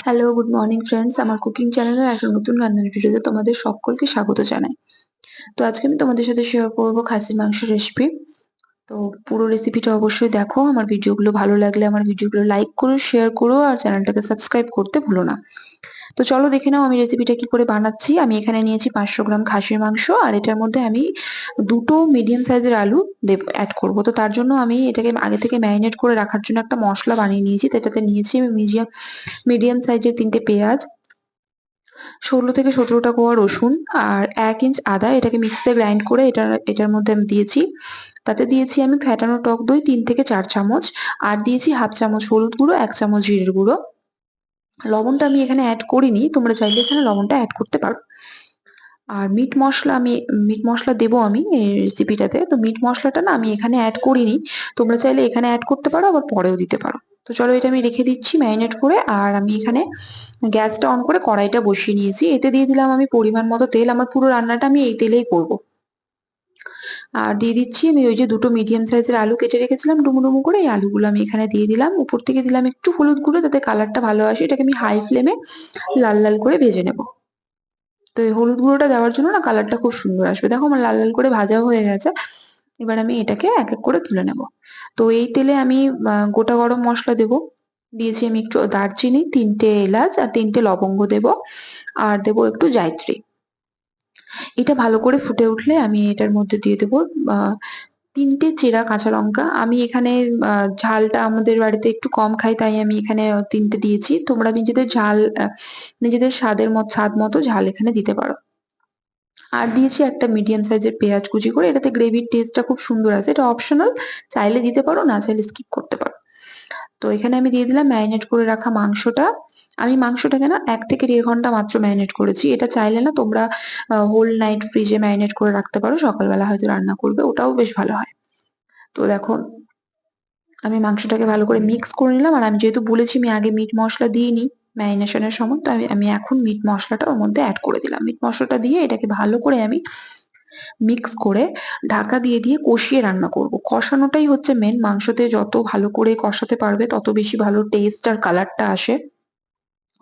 Hello, good morning friends. আমার cooking চ্যানেলের একটা নতুন রান্নার ভিডিওতে তোমাদের সকলকে স্বাগত জানাই। তো আজকে আমি তোমাদের সাথে শেয়ার করব খাসির মাংসের রেসিপি। তো পুরো রেসিপিটা অবশ্যই দেখো। আমার ভিডিওগুলো ভালো লাগলে আমার ভিডিওগুলো লাইক করো, শেয়ার করো আর চ্যানেলটাকে সাবস্ক্রাইব করতে ভুলো না। তো চলো দেখে নাও আমি রেসিপিটা কি করে বানাচ্ছি। আমি এখানে নিয়েছি 500 গ্রাম খাসির মাংস আর এটার মধ্যে আমি দুটো মিডিয়াম সাইজের আলু অ্যাড করব। তো তার জন্য আমি এটাকে আগে থেকে ম্যারিনেট করে রাখার জন্য একটা মশলা বানিয়ে নিয়েছি। তো এটাতে নিয়েছি আমি মিডিয়াম সাইজের 3টে পেঁয়াজ, 16 থেকে 17টা কোয়া রসুন আর 1 ইঞ্চ আদা। এটাকে মিক্সিতে গ্রাইন্ড করে এটার মধ্যে আমি দিয়েছি। তাতে দিয়েছি আমি ফ্যাটানো টক দই 3 থেকে 4 চামচ আর দিয়েছি হাফ চামচ হলুদ গুঁড়ো, 1 চামচ জিরের গুঁড়ো। লবণটা আমি এখানে অ্যাড করিনি, তোমরা চাইলে এখানে লবণটা অ্যাড করতে পারো। আর মিট মশলা দেবো আমি এই রেসিপিটাতে। তো মিট মশলাটা না আমি এখানে অ্যাড করিনি, তোমরা চাইলে এখানে অ্যাড করতে পারো, আবার পরেও দিতে পারো। তো চলো এটা আমি রেখে দিচ্ছি ম্যারিনেট করে। আর আমি এখানে গ্যাসটা অন করে কড়াইটা বসিয়ে নিয়েছি। এতে দিয়ে দিলাম আমি পরিমাণ মতো তেল। আমার পুরো রান্নাটা আমি এই তেলেই করব। আর দিয়ে দিচ্ছি আমি ওই যে দুটো মিডিয়াম সাইজের আলু কেটে রেখেছিলাম ডুমো ডুমো করে, এই আলুগুলো আমি এখানে দিয়ে দিলাম। উপর থেকে দিলাম একটু হলুদ গুঁড়ো, তাতে কালারটা ভালো আসে। এটাকে আমি হাই ফ্লেমে লাল লাল করে ভেজে নেব। তো এই হলুদ গুঁড়োটা দেওয়ার জন্য না কালারটা খুব সুন্দর আসবে। দেখো আমার লাল লাল করে ভাজাও হয়ে গেছে। এবার আমি এটাকে এক এক করে তুলে নেব। তো এই তেলে আমি গোটা গরম মশলা দেব। দিয়েছি আমি একটু দারচিনি, 3টে এলাচ আর 3টে লবঙ্গ দেব। আর দেব একটু জায়ত্রী। এটা ভালো করে ফুটে উঠলে আমি এটার মধ্যে দিয়ে দেবো 3টে চেরা কাঁচা লঙ্কা। আমি এখানে ঝালটা আমাদের বাড়িতে একটু কম খাই, তাই আমি এখানে 3টে দিয়েছি। তোমরা নিজেদের ঝাল নিজেদের স্বাদ মতো ঝাল এখানে দিতে পারো। আর দিয়েছি একটা মিডিয়াম সাইজের পেঁয়াজ কুচি করে। এটাতে গ্রেভির টেস্টটা খুব সুন্দর আছে। এটা অপশনাল, চাইলে দিতে পারো, না চাইলে স্কিপ করতে পারো। তো এখানে আমি দিয়ে দিলাম ম্যারিনেট করে রাখা মাংসটা। আমি মাংসটাকে না 1 থেকে 1.5 ঘন্টা মাত্র ম্যারিনেট করেছি। এটা চাইলে না তোমরা হোল নাইট ফ্রিজে ম্যারিনেট করে রাখতে পারো, সকালবেলা হয়তো রান্না করবে, ওটাও বেশ ভালো হয়। তো দেখো আমি মাংসটাকে ভালো করে মিক্স করে নিলাম। আর আমি যেহেতু বলেছি আমি আগে মিট মশলা দিইনি ম্যারিনেশনের সময়, তো আমি এখন মিট মশলাটা ওর মধ্যে অ্যাড করে দিলাম। মিট মশলাটা দিয়ে এটাকে ভালো করে আমি মিক্স করে ঢাকা দিয়ে দিয়ে কষিয়ে রান্না করব। কষানোটাই হচ্ছে মেন। মাংসতে যত ভালো করে কষাতে পারবে তত বেশি ভালো টেস্ট আর কালারটা আসে।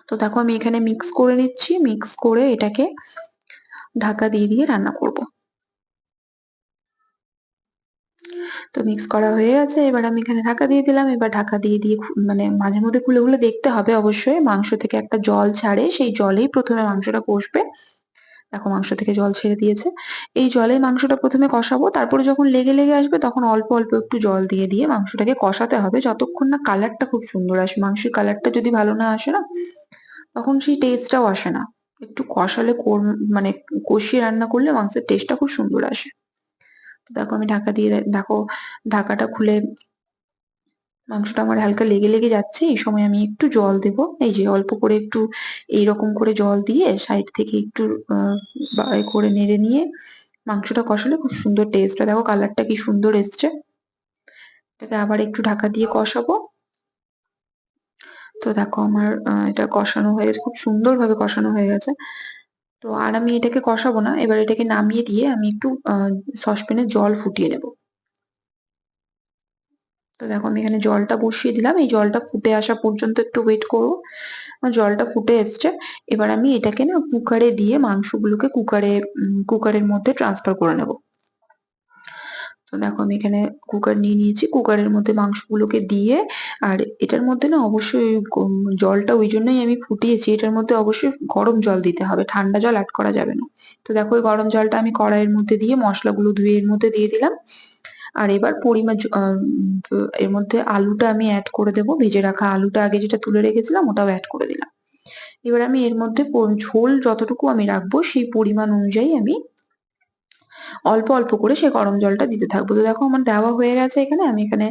তো দেখো আমি এখানে মিক্স করে নিচ্ছি। মিক্স করে এটাকে ঢাকা দিয়ে দিয়ে রান্না করব। তো মিক্স করা হয়ে গেছে। এবার আমি এখানে ঢাকা দিয়ে দিলাম। এবার ঢাকা দিয়ে দিয়ে মানে মাঝে মধ্যে খুলে খুলে দেখতে হবে অবশ্যই। মাংস থেকে একটা জল ছাড়ে, সেই জলেই প্রথমে মাংসটা কষবে। দেখো মাংস থেকে জল ছেড়ে দিয়েছে। এই জলে মাংসটা প্রথমে কষাবো, তারপরে যখন লেগে লেগে আসবে তখন অল্প অল্প একটু জল দিয়ে দিয়ে মাংসটাকে কষাতে হবে যতক্ষণ না কালারটা খুব সুন্দর আসে। মাংসের কালারটা যদি ভালো না আসে না, তখন সেই টেস্টটাও আসে না। একটু কষালে মানে কষিয়ে রান্না করলে মাংসের টেস্টটা খুব সুন্দর আসে। তো দেখো আমি ঢাকা দিয়ে দেখো ঢাকাটা খুলে মাংসটা আমার হালকা লেগে লেগে যাচ্ছে। এই সময় আমি একটু জল দেব। এই যে অল্প করে একটু এইরকম করে জল দিয়ে সাইড থেকে একটু করে নেড়ে নিয়ে মাংসটা কষালে খুব সুন্দর টেস্ট হয়। দেখো কালারটা কি সুন্দর এসছে। এটাকে আবার একটু ঢাকা দিয়ে কষাবো। তো দেখো আমার এটা কষানো হয়ে গেছে, খুব সুন্দর ভাবে কষানো হয়ে গেছে। তো আর আমি এটাকে কষাবো না, এবার এটাকে নামিয়ে দিয়ে আমি একটু সসপ্যানে জল ফুটিয়ে নেব। তো দেখো আমি এখানে জলটা বসিয়ে দিলাম। এই জলটা ফুটে আসা পর্যন্ত একটু ওয়েট করবো। আমার জলটা ফুটে এসছে। এবার আমি এটাকে না কুকারে দিয়ে মাংসগুলোকে কুকারের মধ্যে ট্রান্সফার করে নেব। তো দেখো আমি এখানে কুকার নিয়ে নিয়েছি। কুকারের মধ্যে মাংসগুলোকে দিয়ে, আর এটার মধ্যে না অবশ্যই জলটা ওই জন্যই আমি ফুটিয়েছি, এটার মধ্যে অবশ্যই গরম জল দিতে হবে, ঠান্ডা জল অ্যাড করা যাবে না। তো দেখো এই গরম জলটা আমি কড়াইয়ের মধ্যে দিয়ে মশলাগুলো ধুয়ে এর মধ্যে দিয়ে দিলাম। আর এবার এর মধ্যে আলুটা আমি অ্যাড করে দেবো। ভেজে রাখা আলুটা আগে যেটা তুলে রেখেছিলাম ওটাও অ্যাড করে দিলাম। এবার আমি এর মধ্যে ঝোল যতটুকু আমি রাখবো সেই পরিমাণ অনুযায়ী আমি অল্প অল্প করে সে গরম জলটা দিতে থাকবো। তো দেখো আমার দেওয়া হয়ে গেছে। এখানে আমি এখানে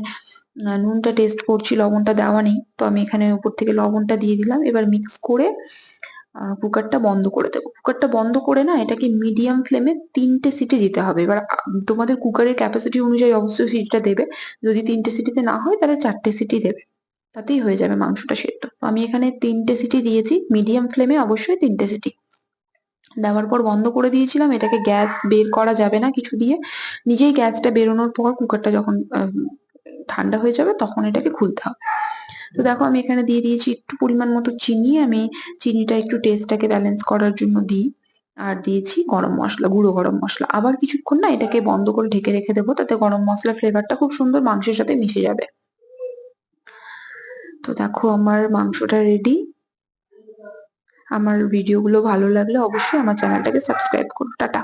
নুনটা টেস্ট করছি, লবণটা দেওয়া নেই, তো আমি এখানে উপর থেকে লবণটা দিয়ে দিলাম। এবার মিক্স করে কুকারটা বন্ধ করে দেবো। কুকারটা বন্ধ করে না এটাকে মিডিয়াম ফ্লেমে 3টে সিটি দিতে হবে। এবার তোমাদের কুকারের ক্যাপাসিটি অনুযায়ী অবশ্যই সিটিটা দেবে। যদি 3টে সিটিতে না হয় তাহলে 4টে সিটি দেবে, তাতেই হয়ে যাবে মাংসটা সেদ্ধ। তো আমি এখানে 3টে সিটি দিয়েছি, মিডিয়াম ফ্লেমে অবশ্যই 3টে সিটি দেওয়ার পর বন্ধ করে দিয়েছিলাম। এটাকে গ্যাস বের করা যাবে না কিছু দিয়ে, নিজেই গ্যাসটা বেরোনোর পর কুকারটা যখন ঠান্ডা হয়ে যাবে তখন এটাকে খুলতে হবে। তো দেখো আমি এখানে দিয়ে দিয়েছি একটু পরিমাণ মতো চিনি। আমি চিনিটা একটু টেস্টটাকে ব্যালেন্স করার জন্য দিই। আর দিয়েছি গরম মসলা, গুঁড়ো গরম মসলা। আবার কিছুক্ষণ না এটাকে বন্ধ করে ঢেকে রেখে দেবো, তাতে গরম মসলার ফ্লেভারটা খুব সুন্দর মাংসের সাথে মিশে যাবে। তো দেখো আমার মাংসটা রেডি। আমার ভিডিওগুলো ভালো লাগলে অবশ্যই আমার চ্যানেলটাকে সাবস্ক্রাইব করো। টাটা।